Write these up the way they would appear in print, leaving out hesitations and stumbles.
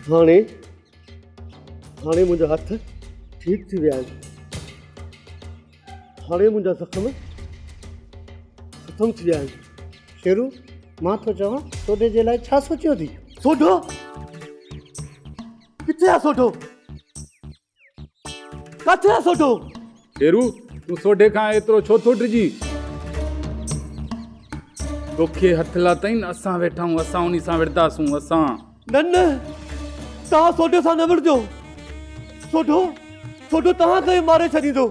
हाणे मुंहिंजा हथ ठीक थी विया आहिनि। हाणे मुंहिंजा ज़ख़्म ख़तम थी विया आहिनि। शेरू, मां थो चवां सोढे जे लाइ छा सोचियो थी? सोढो किथे आहे? सोढो किथे आहे? सोढो शेरू, तूं सोढे खां एतिरो छो थो डिॼी? तोखे हथ लाथई न, असां वेठा आहियूं, असां उन सां विढ़ंदासूं। असां न तव्हां सोढे सां न विढ़जो। सोढो तव्हां खे मारे छॾींदो।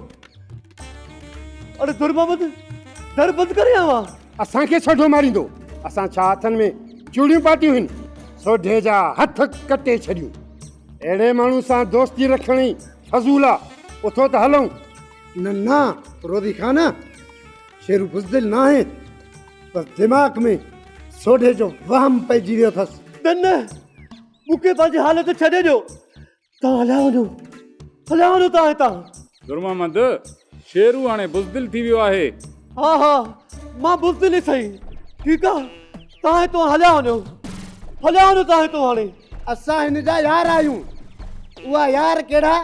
अरे दुर्ममद, दर बंदि करे आवा। असांखे सोढो मारींदो? असां छा हथनि में चूड़ियूं पातियूं आहिनि? सोढे जा हथ कटे छॾियूं। अहिड़े माण्हू सां दोस्ती रखणी फज़ूल आहे। उथो त हलूं। न रोदी खान, शेरू बुज़दिल न आहे, बस दिमाग़ में सोढे जो वहम पइजी वियो अथसि। न मूंखे पंहिंजी हालत छॾे ॾियो। तव्हां हलिया वञो तव्हां हितां। दुर्ममद, शेरू हाणे बुज़दिल थी वियो आहे। हा मां बुज़दिल ई सही। ठीकु आहे, तव्हां हितां हलिया वञो तव्हां हितां। हाणे असां हिन जा यार आहियूं। उहा यार कहिड़ा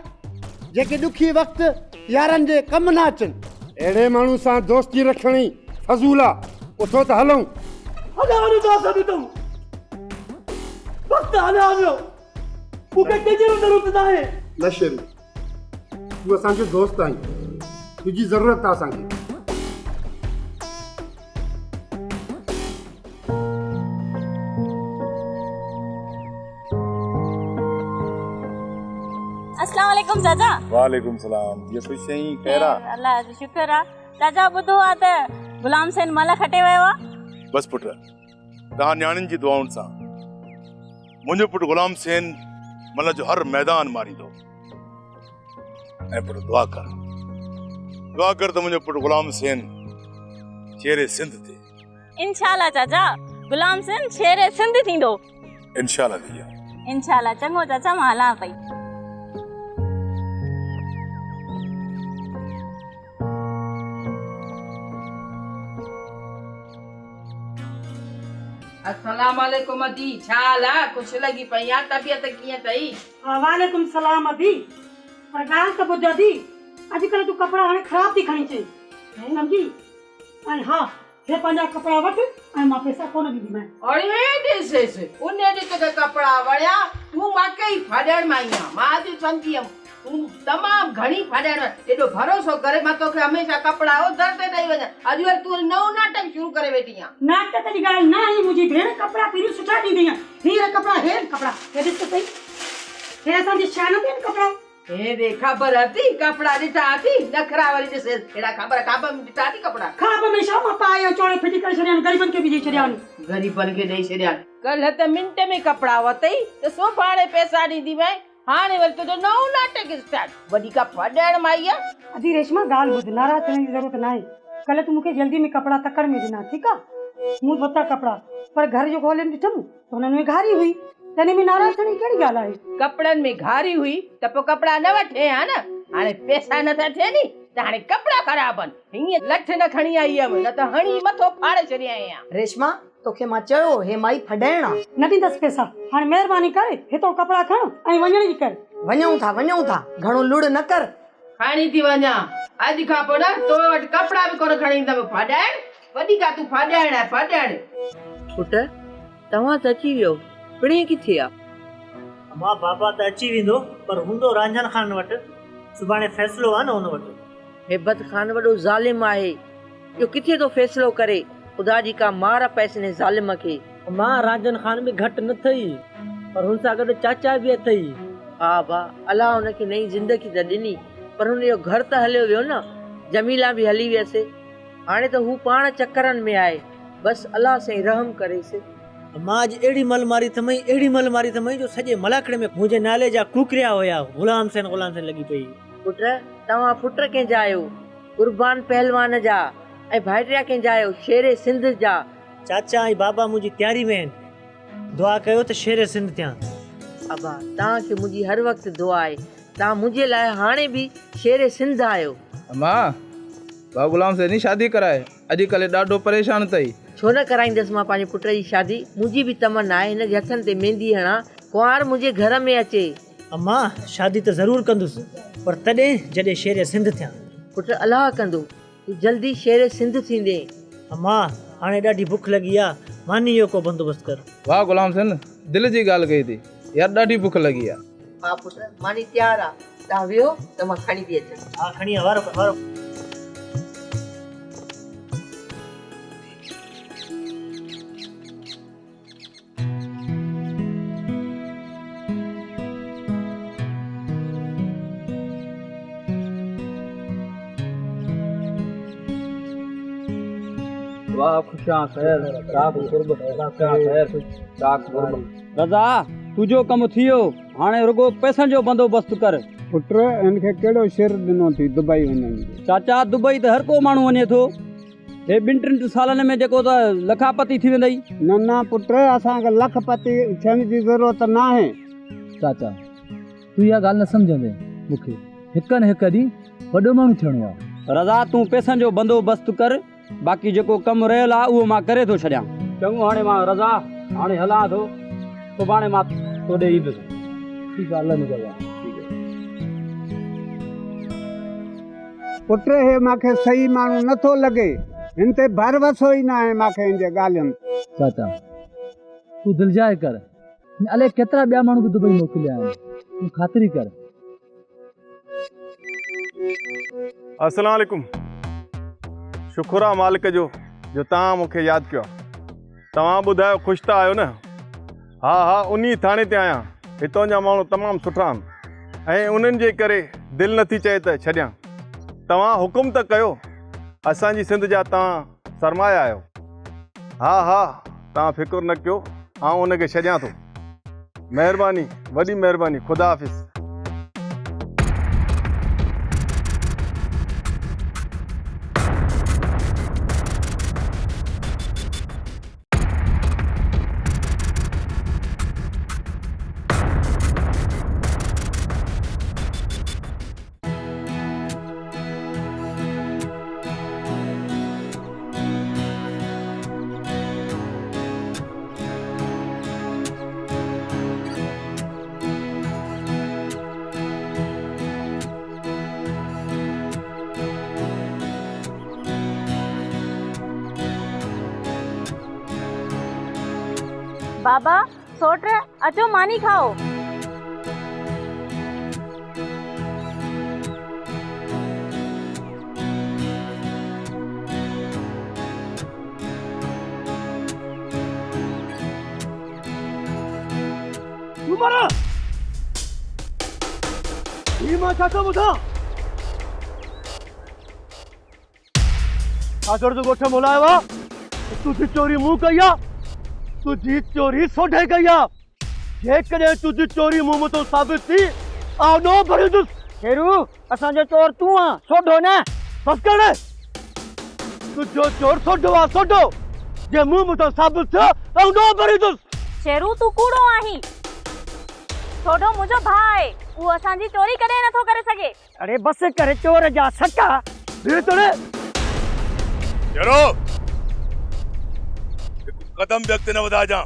जेके ॾुखी वक़्तु यारनि जे कम न अचनि। अहिड़े माण्हू सां दोस्ती रखणी फज़ूल आहे। उथो त हलूं। हलिया वञो तव्हां सभु हितां। बस हलिया वञो, मूंखे कंहिंजी ज़रूरत न आहे। न शेरू, तूं असांजो दोस्त आहीं, तुंहिंजी ज़रूरत आहे असांखे। अस्सलाम वालेकुम चाचा। वालेकुम सलाम। ये कुछ सही खैरा? अल्लाह जो शुक्र आहे। चाचा ॿुधो आहे त गुलाम सेन मल खटे वियो आहे। बस पुट, तव्हां न्याणियुनि जी दुआउनि सां मुंहिंजो पुटु गुलाम सेन मल जो हर मैदान मारींदो। ऐं पुटु दुआ कर त मुंहिंजो पुटु गुलाम सेन शेरे सिंध थिए। इंशाल्लाह चाचा, गुलाम सेन शेरे सिंध थींदो। इंशाल्लाह धीअ। इंशाल्लाह। चङो चाचा, मां हलां पई। अस्सलाम वालेकुम अदी, छा हाल आहे? ख़ुशि लॻी पई आहे, तबियत कीअं अथई? वालेकुम सलाम अदी। पर ॻाल्हि त ॿुध अदी, अॼुकल्ह तूं कपिड़ा हाणे ख़राब थी खणी अचें, सम्झी? ऐं हा, हे पंहिंजा कपिड़ा वठि ऐं मां पैसा कोन ॾींदीमांइ। अरे ॾिस उन ॾींहुं तोखे कपिड़ा वणिया, तूं वाकई फाॾण मां ई आहीं। मां अॼु सम्झी वियमि तूं तमामु घणी फाॾण। एॾो भरोसो करे मां तोखे हमेशह कपिड़ा दर ते ॾेई वञा। अॼु वरी तूं नओं नाटक शुरू करे वेठी आहीं। नाटक जी ॻाल्हि न आहे मुंहिंजी भेण, कपिड़ा पहिरियों सुठा ॾींदी आहियां। हीअ कपिड़ा हे ॾिस त सही, हे असांजी शान ते कपिड़ा। हे दे ख़बर अथई, कपिड़ा ॾिठा अथई? नखरा वरी ॾिस, हेड़ा ख़बर खाब में ॾिठा अथई कपिड़ा? खाब में छा, मां पाए चोड़े फिटी करे छॾिया आहिनि, ग़रीबनि खे बि ॾेई छॾिया आहिनि। ग़रीबनि खे ॾेई छॾिया। कल्ह त मिंट में कपिड़ा वरितई त सुभाणे पैसा ॾींदी मैं। हाणे वरी तुंहिंजो नओं नाटक स्टार्ट। वॾी का फाॾण माई आहे। अदी रेशमा, ॻाल्हि ॿुध, नाराज़ थियण जी ज़रूरत न आहे। कल्ह तूं मूंखे जल्दी में कपिड़ा तकड़ में ॾिना, ठीकु आहे? मूं वरिता कपिड़ा, पर घर जो खोले ॾिठमि त हुननि में घारी हुई। तॾहिं में नाराज़ थियण जी कहिड़ी ॻाल्हि आहे? कपिड़नि में घारी हुई त पोइ कपिड़ा न वठे हा न? हाणे पैसा नथा थियनि त हाणे कपिड़ा ख़राब आहिनि। हीअं लठ न खणी आई हुयमि, न त हणी मथो फाड़े छॾिया आहियां। रेशमा, तोखे मां चयो हे माई फॾाइण आहे। न ॾींदसि पैसा। हाणे महिरबानी करे हितां कपिड़ा खण ऐं वञण जी कर। वञूं था घणो लुड़ न कर। खणी थी वञा। अॼु खां पोइ न तो वटि कपिड़ा बि कोन खणी ईंदमि। फाॾाइण वॾी का तूं फाॾाइण आहे फाॾाइण। पुट, तव्हां त अची वियो, पिणे किथे आहे? मां बाबा त अची वेंदो, पर हूंदो रांझन खान वटि। सुभाणे फ़ैसिलो आहे न हुन वटि। हेबत खान वॾो ज़ालिम आहे, इहो किथे थो फ़ैसिलो करे? ख़ुदा जी का मार पएसि हिन ज़ालिम खे। मां रांझन खान बि घटि न अथई, पर हुन सां गॾु चाचा बि अथई। हा भाउ, अलाह हुनखे नई ज़िंदगी त ॾिनी, पर हुन जो घर त हलियो वियो न। जमीला बि हली वियसि, हाणे त हू पाण चकरनि में आहे। बसि अलाह साईं रहम करेसि। मां अॼु अहिड़ी मल मारी थमई जो सॼे मलाकड़े में मुंहिंजे नाले जा कुकरिया हुया। गुलाम सेन लॻी पई। पुट, तव्हां पुट कंहिंजा आहियो? कुर्बान पहलवान जा। ऐं भाइटिया कंहिंजा आहियो? शेरे सिंध जा। चाचा ऐं बाबा मुंहिंजी तयारी में आहिनि। दुआ कयो त शेरे सिंध थियां। अबा, तव्हांखे मुंहिंजी हर वक़्तु दुआ आहे। तव्हां मुंहिंजे लाइ हाणे बि शेरे सिंध आहियो। अम्मा, भाउ गुलाम सेन जी शादी कराए, अॼुकल्ह ॾाढो परेशान अथई। छो न कराईंदसि मां पंहिंजे पुट जी शादी? मुंहिंजी बि तमन्ना आहे हिन जे हथनि ते मेहंदी हणा कुंवार मुंहिंजे घर में अचे। अम्मा शादी त ज़रूरु कंदुसि, पर तॾहिं जॾहिं शेर सिंध थिया। पुट अलाह कंदो, तूं जल्दी शेर सिंध थींदे। अम्मा हाणे ॾाढी बुख लॻी आहे, मानी जो को बंदोबस्तु कर। वाह गुलाम सिंह, दिल जी ॻाल्हि कई थी यार, ॾाढी बुख लॻी आहे। हा पुट, मानी तयारु आहे, तव्हां वियो त मां खणी थी अचां। हा खणी आ, वारो वारो। वाह खुशा खैर राख गुरब खुशा खैर राख गुरब। रज़ा तुझो कम थियो, हाणे रुगो पैसनि जो बंदोबस्तु कर। पुट इनखे कहिड़ो शेर ॾिनो थी दुबई वञण जो? चाचा दुबई त हर को माण्हू वञे थो, हे 2-3 सालनि में जेको त लखापति थी वेंदई। न न पुट, असांखे लखपति थियण जी ज़रूरत न आहे। चाचा तूं इहा ॻाल्हि न सम्झंदे, मूंखे हिक न हिक ॾींहुं वॾो माण्हू थियणो आहे। रज़ा तूं पैसनि जो बंदोबस्तु कर, बाक़ी जेको कमु रहियल आहे उहो मां करे थो छॾियां। चङो हाणे मां रज़ा हाणे हलां थो, सुभाणे मां तोॾे ईंदुसि। ठीकु आहे, अल्लाह निकल आहे। पुट हे मूंखे सही माण्हू नथो लॻे, हिन ते भरवसो ई न आहे मूंखे हिन जे ॻाल्हियुनि। चाचा तूं दिलजाए कर, अलाए केतिरा ॿिया माण्हू बि दुबई मोकिलिया आहिनि, तूं ख़ातिरी कर। अस्सलाम वालेकुम। शुक्र आहे मालिक जो तव्हां मूंखे यादि कयो। तव्हां ॿुधायो ख़ुशि त आहियो न? हा हा, उन थाणे ते आहियां। हितां जा माण्हू तमामु सुठा आहिनि ऐं उन्हनि जे करे दिलि नथी चए त छॾियां। तव्हां हुकुम त कयो, असांजी सिंध जा तव्हां सरमाया आहियो। हा हा, तव्हां फ़िकुर न कयो, आउं उनखे छॾियां थो। महिरबानी, वॾी महिरबानी, ख़ुदा हाफ़िज़। बाबा सोट अचो मानी खाओ। तुम्हारा ये मां चाचा बुधा आदर जो गोठे मोलाया वा तुझी चोरी मुंह कया, तुझी चोरी सोढे कया। जे कदे तुझी चोरी मुंह तो साबित थी आ नो भरी दुस शेरू असां जो चोर तू आ, सोढो न। बस कर ले, तू जो चोर सोढो आ सोढो, जे मुंह तो साबित थी आ नो भरी दुस। शेरू तू कूड़ो आही, छोड़ो मुझो भाई, वो असांजी चोरी कदे नथो करे सके। अरे बस करे चोर जा सका दे तड़े जरो कदम व्यक्त न वधा जा।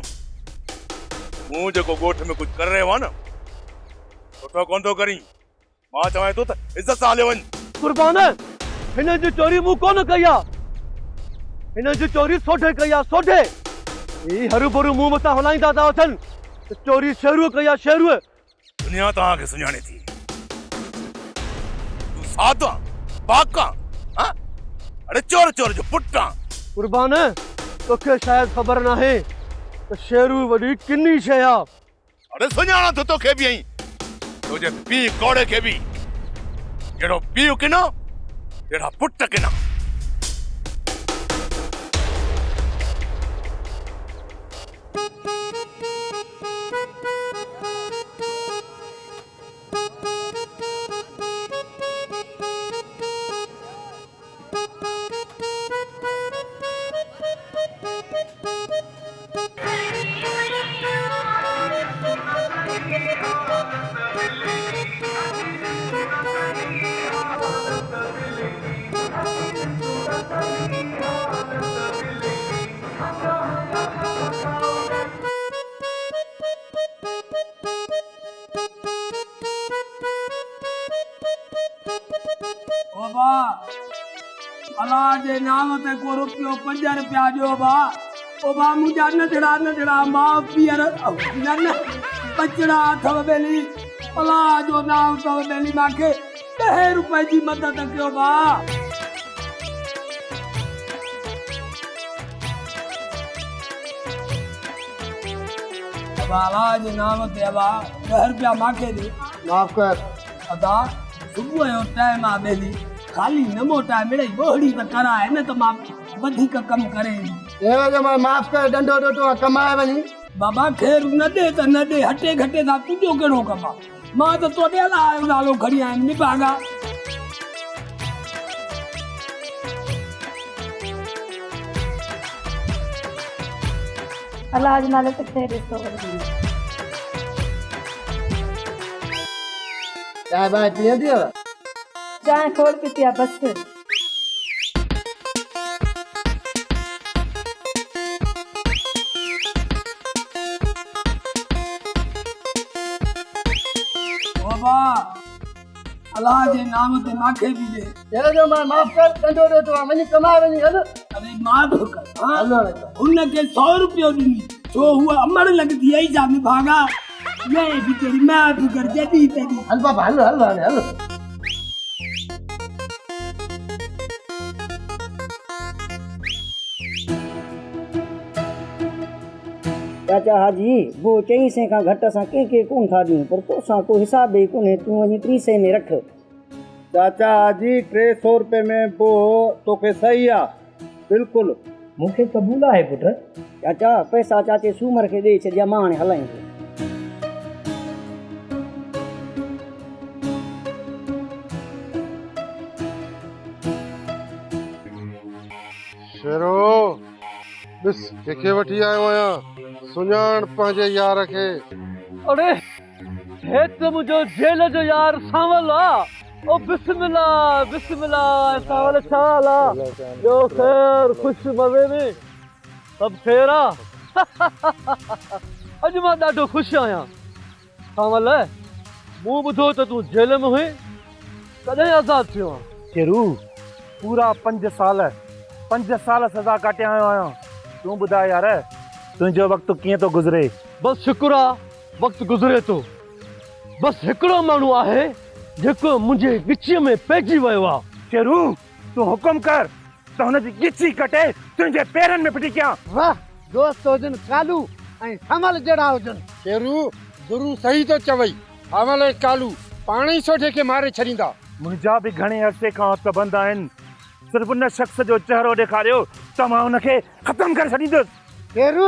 मूं जेको गोठ में कुछ कर रहे हो ना, सुठो कोन तो करी। मां चवां तो त इज्जत सां हले वञ। कुर्बान हिन जी चोरी मूं कोन कया, हिन जी चोरी सोढे कया सोढे। ई हरू भरू मुंह मथां हलाईंदा था अचनि त चोरी शेरू कया शेरू। दुनिया तव्हांखे सुञाणे थी। तूं साधु आहे, पाक आहे, हाँ? अरे चोर चोर जो पुट आहे। कुर्बान तोखे शायद ख़बर न आहे त शेरू वॾी किनी शइ आहे। अरे सुञाणा थो तोखे बि, तुंहिंजे पीउ कोड़े खे बि। जहिड़ो पीउ किनो, जहिड़ा पुट किना। जे नाम ते को रुपयो 5 रुपया ॾियो बा ओ बा मुंहिंजा नंढड़ा माउ पीअर न बचड़ा अथव बेली अलाह जो नाम अथव बेली मूंखे 10 रुपए जी मदद कयो बा अलाह जे नाम ते बा 10 रुपया मूंखे दे माफ़ कर अदा सुबुह जो टाइम आ बेली खाली नमो टाइम मिड़ई बोहड़ी त कराए न त मां वधीक कम करे जो मां माफ़ कर डंडो डोटो कमाए वञी बाबा खैर न दे त न दे हटे घटे सा तुंहिंजो कहिड़ो कम आहे मां त तोड़े अलाह जो नालो खणी आयुमि निभागा अलाह जे नाले ते खैर ॾिसो वरी चाय बाय पीअंदी हो चांहि खोल पीती आहे बस बाबा अल्लाह जे नाम ते मांखे भी दे जो मां माफ़ कर डंडो डोटो वञी कमाए वञी हल अरे माफ कर हां उनके 100 रुपयो दी जो हुआ अमर लगदी आई जा भागा मैं भी तेरी माफ कर जदी तेरी हल बाबा हल चाचा हाजी वो 400 का घट असां के कोन था ॾियूं पर तोसां को हिसाब ही कोन्हे तूं वञी 300 में रख चाचा हाजी 300 रुपए में वो तोखे सही आहे बिल्कुलु मूंखे क़बूल आहे पुट चाचा पैसा चाचे सूमर खे ॾेई छॾिया मां हाणे हलायूं शेरो बस केके वठी आयो आहियां सुञाण पंहिंजे यार खे अरे हे त मुंहिंजो जेल जो यार सावल आहे ओ बिस्मिल्लाह बिस्मिल्लाह सावल छा हाल आहे ॿियो ख़ैर ख़ुशि मज़े में सभु ख़ैर आहे अॼु मां ॾाढो ख़ुशि आहियां सावल मूं ॿुधो त तूं जेल में हुई कॾहिं आज़ादु थियो आहे शेरू पूरा 5 साल सज़ा काटे आयो आहियां तूं ॿुधाए यार तुंहिंजो वक़्तु कीअं थो गुज़रे बस शुक्र आहे वक़्तु गुज़रे थो बस हिकिड़ो माण्हू आहे जेको मुंहिंजे गिचीअ में पइजी वियो आहे शेरू तूं हुकुम कर त हुनजी गिची कटे तुंहिंजे पेरनि में फिटी कयां वाह दोस्त हुजनि कालू ऐं समल जहिड़ा हुजनि शेरू गुरु सही तो चवई अमल कालू पाण ई सोठे खे मारे छॾींदा मुंहिंजा बि घणे अरसे खां हथ बंदि आहिनि सिर्फ़ु उन शख़्स जो चहिरो ॾेखारियो त मां हुनखे ख़तमु करे छॾींदुसि शेरू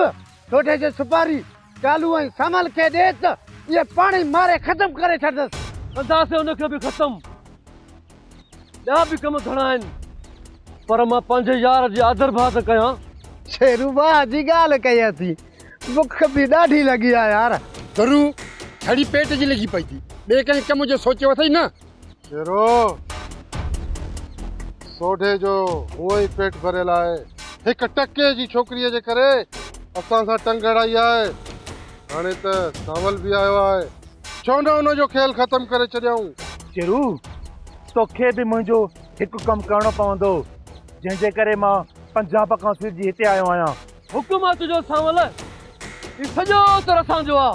सोठे जे सुपारी कालू ऐं समल खे ॾे त इहे पाण ई मारे ख़तमु करे छॾंदसि कंदासीं हुनखे बि ख़तमु ॿिया बि कम घणा आहिनि पर मां पंहिंजे यार जी आदर भात कयां शेरू वाह जी ॻाल्हि कई थी बुख बि ॾाढी लॻी आहे यार गुरु छड़ी पेट जी लॻी पई थी ॿिए कंहिं कम जो सोचियो अथई न शेरो सोढे जो उहो ई पेट भरियल आहे हिकु टके जी छोकिरीअ जे करे असां सां टंग अड़ाई आहे हाणे त सावल बि आयो आहे छो न हुनजो खेल ख़तमु करे छॾियऊं शेरू तोखे बि मुंहिंजो हिकु कमु करणो पवंदो जंहिंजे करे मां पंजाब खां सिरजी हिते आयो आहियां हुकुम आहे तुंहिंजो सावल ही सॼो तर असांजो आहे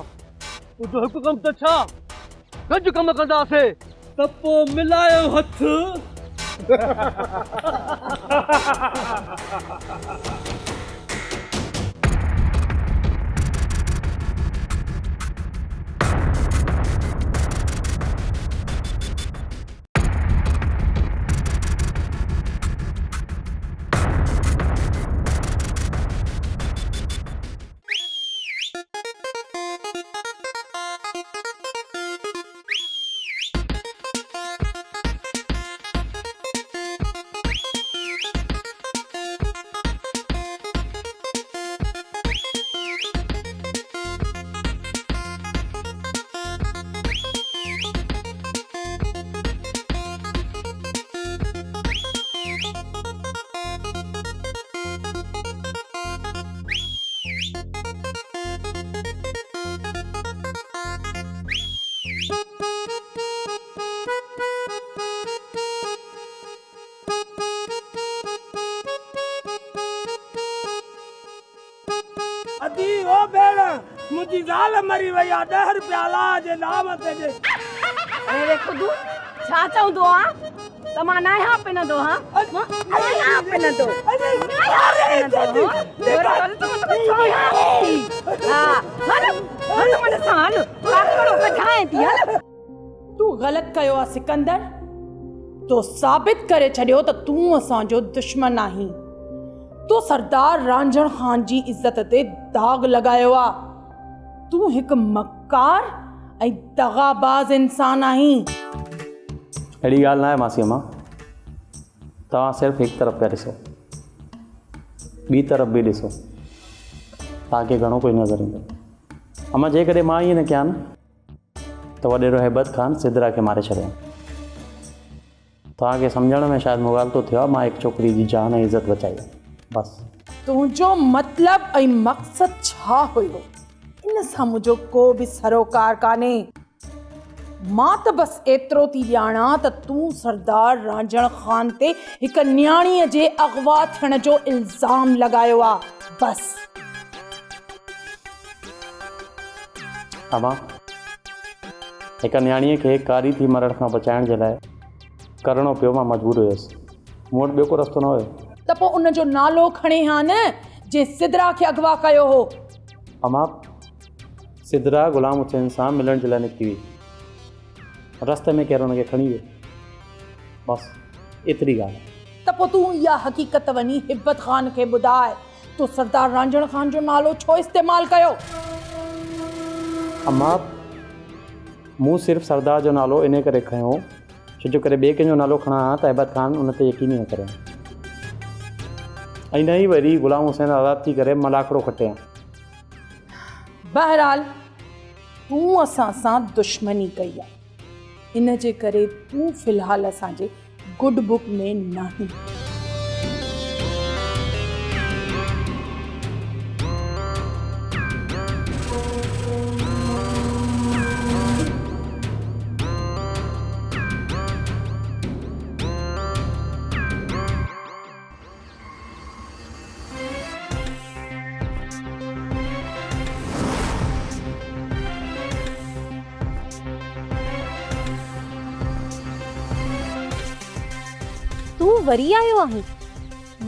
तुंहिंजो हिकु कमु त छा गॾु कमु कंदासीं त पोइ मिलायो हथ दी ओ भेण मुंहिंजी ज़ाल मरी वई आहे 10 रुपया अलाह जे नाम ते ॾे। अरे रे खुदू छा चवंदो आ त मां ना यहाँ पे न दो हां अरे यहाँ पे न दो अरे मन साल आकड़ो कढाए थी हल। तू गलत कयो आ सिकंदर, तो साबित करे छड़ियो त तू असांजो दुश्मन आहीं। तो सरदार रांझण खान जी इज्जत ते दाग लगायो आ। तू हिक मक्कार ऐं दगाबाज इंसान आहीं। अहिड़ी ॻाल्हि न आहे मासी अम्मा, तव्हां सिर्फ़ु हिकु तरफ़ पिया ॾिसो, ॿी तरफ़ बि ॾिसो, तव्हांखे घणो कोई नज़र ईंदो। अम्मा जेकॾहिं मां ईअं न कयां न त वॾेरो हैबत खान सिदरा खे मारे छॾियां। तव्हांखे सम्झण में शायदि मुग़ालतो थियो आहे, मां हिकु छोकिरी जी जान ऐं इज़त बचाई बसि। तुंहिंजो मतिलबु ऐं मक़सदु छा हुयो? इन सां मुंहिंजो को बि सरोकार कान्हे। मां त बसि एतिरो थी ॼाणा त तूं सरदार रांझण खान ते हिकु न्याणीअ जे अगवा थियण जो इल्ज़ाम लॻायो आहे बसि। अमा हिकु न्याणीअ खे कारी थी मरण खां बचाइण जे लाइ करिणो पियो, मां मजबूर हुयुसि, मूं वटि ॿियो को रस्तो न हुयो। त पोइ उनजो नालो खणे हा न जे सिदरा खे अगवा कयो हो। अमा सिदरा गुलाम हुसैन सां मिलण जे लाइ निकिती हुई, रस्ते में केरु हुनखे खणी वियो, बसि एतिरी ॻाल्हि आहे। त पोइ तूं इहा हक़ीक़त वञी हिब्बत ख़ान खे ॿुधाए, तो सरदार रांझण खान जो नालो छो इस्तेमालु कयो? अम्मा मूं सिर्फ़ु सरदार जो नालो इन करे खयो छो जो करे ॿिए कंहिंजो नालो खणा हा त हिब्बत ख़ान उन ते यकीन न करे, ऐं न ई वरी गुलाम हुसैन आज़ाद थी करे मलाकड़ो खटिया। बहरहाल तूं असां सां दुश्मनी कई आहे, इन जे करे तूं फ़िलहाल असांजे गुड बुक में नहीं। तू वरी आयो आहीं,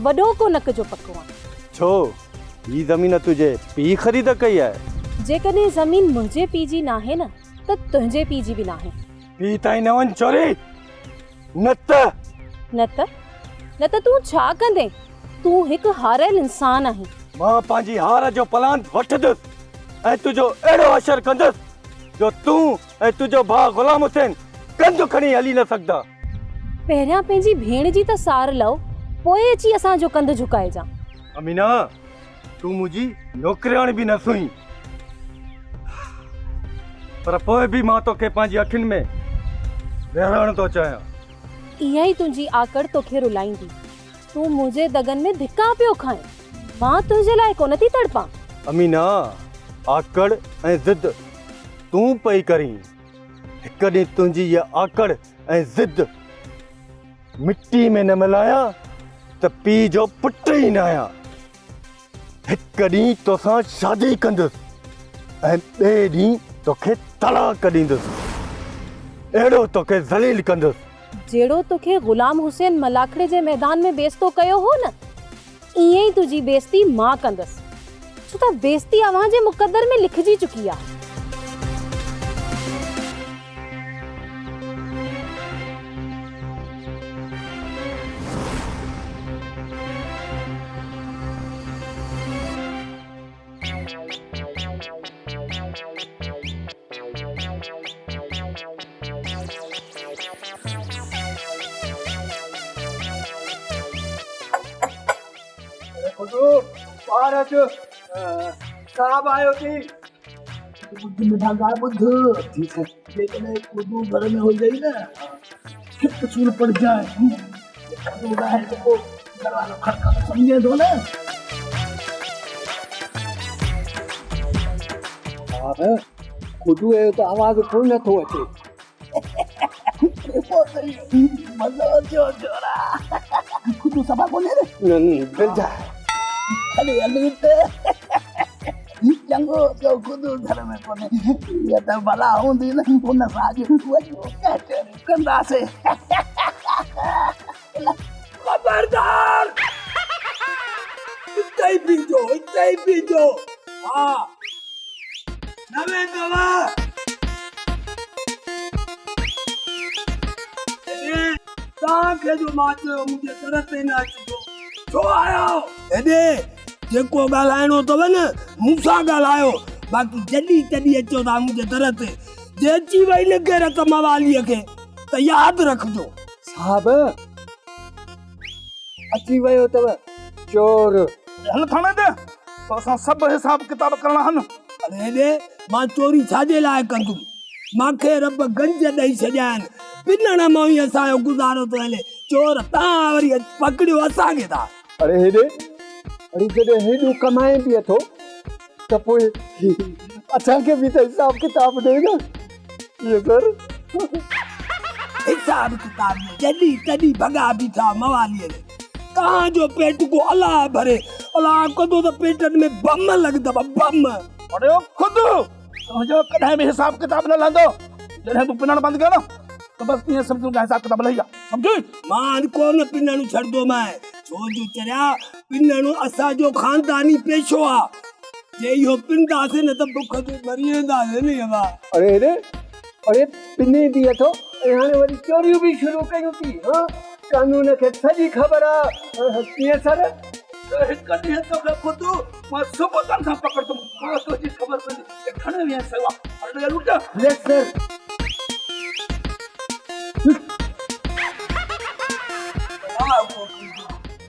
वॾो को नक जो पको आहे। छो ही ज़मीन तुझे पी ख़रीद कई आहे? जेकॾहिं ज़मीन मुंहिंजे पी जी नाहे न त तुंहिंजे पी जी बि नाहे। पी ताईं न वञ चोरी, न त तूं छा कंदे? तूं हिकु हारियल इंसान आहीं। मां पंहिंजी हार जो प्लान वठंदुसि ऐं तुंहिंजो अहिड़ो असरु कंदुसि जो तूं ऐं तुंहिंजो भाउ गुलाम हुसैन कंधु खणी हली न सघंदा। पहिरियां पंहिंजी भेण जी त सार लओ, पोइ अची असांजो कंधु झुकाइजां। अमीना तूं मुंहिंजी नौकरियाणी बि न सुई, पर पोइ बि मां तोखे पंहिंजी अखियुनि में विहरणु थो चाहियां। इहा ई तुंहिंजी आकड़ तोखे रुलाईंदी। तूं मुंहिंजे दगन में धिका पियो खाए, मां तुंहिंजे लाइ कोन थी तड़पां। अमीना आकड़ ऐं ज़िद तूं पई करी, हिकु ॾींहुं तुंहिंजी इहा आकड़ ऐं ज़िद मिट्टी में न मिलाया त पीउ जो पुट ई न आहियां। हिकु ॾींहुं तोसां शादी कंदुसि ऐं ॿिए ॾींहुं तोखे तलाक ॾींदुसि, अहिड़ो तोखे ज़लील कंदुसि। जेड़ो तोखे गुलाम हुसैन मलाखड़े जे मैदान में बेइज्जतो कयो हो न, ईअं ई तुंहिंजी बेइज्जती मां कंदसि, छो त बेइज्जती अव्हां जे मुक़द्दर में लिखजी चुकी आहे। साहब आयो थी बुद्ध मिठा गा बुद्ध ठीक है, लेकिन खुदू घर में हो जाई ना कसूर पड़ जाए, खुदू का है तो दरवाजा खटका समझे दो ना। हां खुदू है तो आवाज कोई न तो अचे मजा जो जोरा खुदू सभा को ले रे मिल जा अरे अरे चंगो जो खुद घर में कोने ये तो भला हूंदी न उन साज वजो कहते कंदा से खबरदार इतई पीजो हाँ नवे दवा ताके जो माचो मुझे तरत न अचो छो आयो हेदे जेको गालाइणो तव न मूंसां गालायो बाकी जॾी तॾी अचो ता मुझे तरत जे अची वई न के रकम वालीअ खे त याद रखजो साहब अची वियो तव चोर हल थाने दे तो असां सब हिसाब किताब करणा हन अरे हेदे मां चोरी छाजे लाइ कंदुम मांखे रब गंज ॾेई छॾिया आहिनि पिनण मां ई असांजो गुज़ारो थो हले चोर तव्हां वरी पकड़ियो असांखे था अरे हेॾे अरे जॾहिं हेॾो कमाए बि अथो त पोइ असांखे बि त हिसाब किताब ॾे न इहो कर हिसाब किताब में जॾी तॾी भॻा बीठा मवालीअ में तव्हांजो पेट को अलाह भरे अलाह कदो त पेटनि में बम लॻंदव बम अरे ओ खुद तुंहिंजो कॾहिं बि हिसाब किताब न लहंदो जॾहिं तूं पिनण बंदि कयो न त बसि ईअं सम्झूं का हिसाब किताब लही आहे सम्झी मां कोन पिनण छॾंदो मैं छो जो चरिया पिनण असांजो ख़ानदानी पेशो आहे जे इहो पिनदासीं न त बुख ते मरी वेंदासीं न यवा अरे हेॾे अरे पिने बि अथो ऐं हाणे वरी चोरियूं बि शुरू कयूं थी हाँ कानून खे सॼी ख़बर आहे कीअं सर हिकु ॾींहुं तोखे खुद मां सुबुह सां पकड़ंदुमि तुंहिंजी ख़बर पवंदी खणे विया सेवा अरे लुट यस सर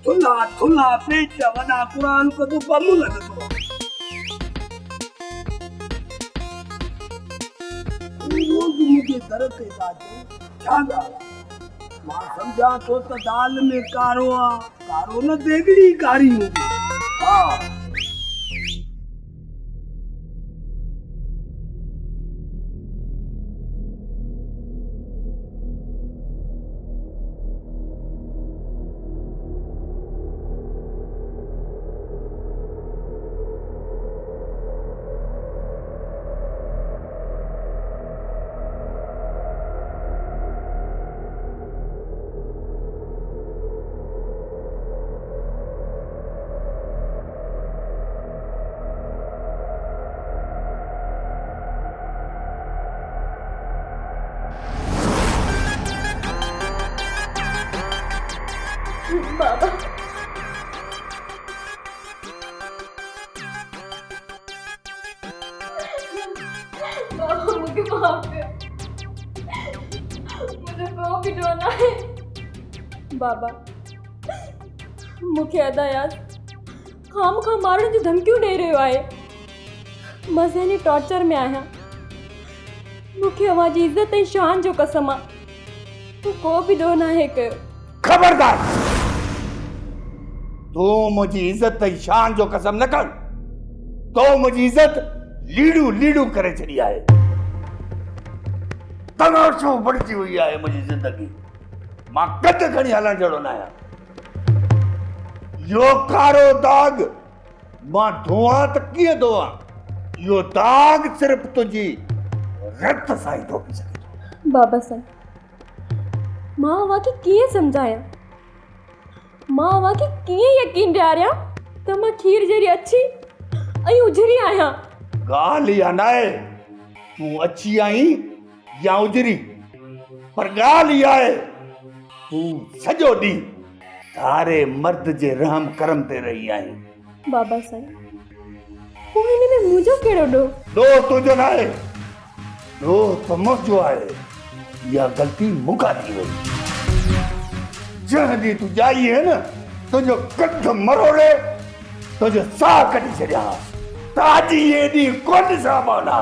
थुला थुला पेच वॾा क़ुरान कदो बम लॻंदो रोज़ मुझे दर ते छा ॻाल्हि मां सम्झां थो त दाल में कारो आहे कारो न देगड़ी कारी हूंदी हा बाबा बाबा मुझे माफ कर मुझे को भी रोना है बाबा मुझे अदा याद खाम खा मारण जी धमकियों दे रहे हो आए मज़े टॉर्चर में आया मुझे हमारी इज्जत ऐं शान जो कसम आ तू को भी दो ना है कयो खबरदार तू मुझी इज्जत ऐं शान जो कसम न कर तो मुझी इज्जत लीड़ू लीड़ू करे छड़ी आहे तमाशो बढ़ती हुई आहे मुझी जिंदगी मां कद खणी हलण जड़ो न आहियां यो कारो दाग मां धोआ त कीअं धोआ यो दाग सिर्फ तुझी रत सां ई धोपी सघे बाबा साहब मां वाकई कीअं समझाया मां वाकई कीअं यकीन ॾियारियां त मां खीर जहिड़ी अच्छी ऐं उजरी आहियां ॻाल्हि इहा न आहे तूं अची आई या उजरी पर ॻाल्हि इहा आहे तूं सॼो ॾींहुं धारे मर्द जे रहम करम ते रही आहीं बाबा साहब पोइ हिन में मुंहिंजो कहिड़ो ॾोह तुंहिंजो न आहे ॾोह त मुंहिंजो आहे इहा ग़लती मूंखां थी वई जंहिं ॾींहुं तूं ॼाई आहे न तुंहिंजो कढ मरोड़े तुंहिंजो साह कढी छॾिया त अॼु इहे ॾींहुं कोन ॾिसणा पवंदा